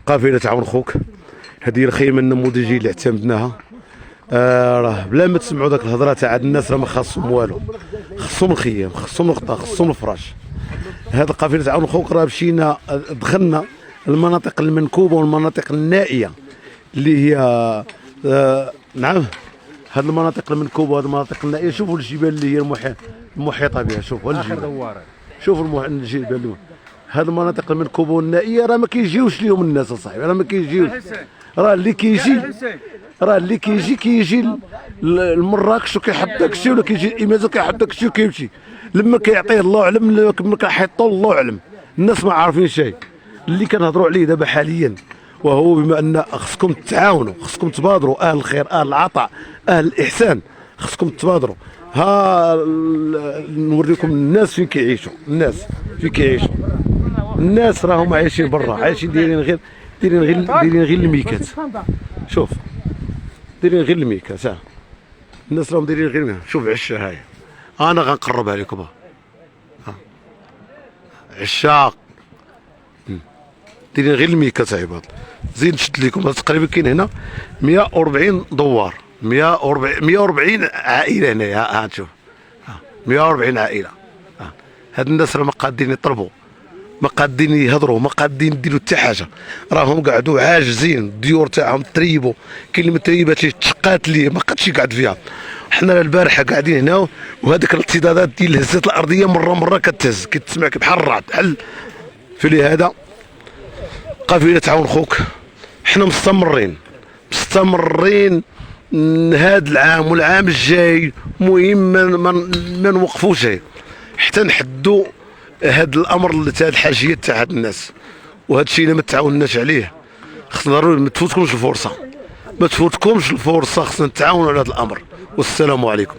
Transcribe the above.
قافله عون خوك. هذه الخيمه النموذجيه اللي اعتمدناها. راه بلا ما تسمعوا ذاك الهضره تاع هاد الناس راه ما خاصهم والو، خصهم الخيام، خصهم الغطاء، خصهم الفراش. هذا قافله عون خوك راه مشينا دخلنا المناطق المنكوبه والمناطق النائيه اللي هي نعم. هذه المناطق المنكوبه وهذه المناطق النائيه، شوفوا الجبال اللي هي المحيطه بها، شوفوا الجبال، شوفوا الجبال اللي هذه المناطق المنكوبه والنائيه راه ما كيجيوش ليهم الناس اصاحبي، راه ما كيجيوش. راه اللي كيجي لمراكش وكيحط داكشي، ولا كيجي الامازه كيحط داكشي وكيمشي. لما كيعطيه الله اعلم، لما كيحيطوا الله اعلم. الناس ما عارفين شيء. اللي كنهضروا عليه دابا حاليا وهو بما ان خصكم تعاونوا، خصكم تبادروا، اهل الخير، اهل العطاء، اهل الاحسان، خصكم تبادروا. ها نوريكم الناس فين كيعيشوا، الناس فين كيعيشوا. الناس راهم عايشين برا، عايشين دايرين غير الميكات. شوف دايرين غير الميكات. الناس راهم دايرين غير الميكات. شوف عشا هاي، انا غنقربها لكم. عشا دايرين غير الميكات عباد. زيد نشد لكم تقريبا كاين هنا 140 دوار، 140 عائله هنايا. ها تشوف 140 عائله. هاد الناس راه ما قادين يطلبوا، ما قادين يهضروا، ما قادين يديروا حتى حاجه. راهم قعدوا عاجزين، الديور تاعهم تريبوا. كاين اللي ما تريباتش، تشقات ليه ما قادش يقعد فيها. حنا البارحه قاعدين هنا، وهذيك الارتدادات ديال الهزات الارضيه مره كتهز، كتسمع بحال الرعد بحال. فلهذا قافله عون خوك حنا مستمرين هذا العام والعام الجاي. مهم ما نوقفوش حتى نحدوا هذا الامر تاع الحاجيه تاع هاد الناس. وهذا الشيء الا ما تعاوناش عليه خصنا ضروري ما تفوتكمش الفرصه، خصنا نتعاونوا على هذا الامر. والسلام عليكم.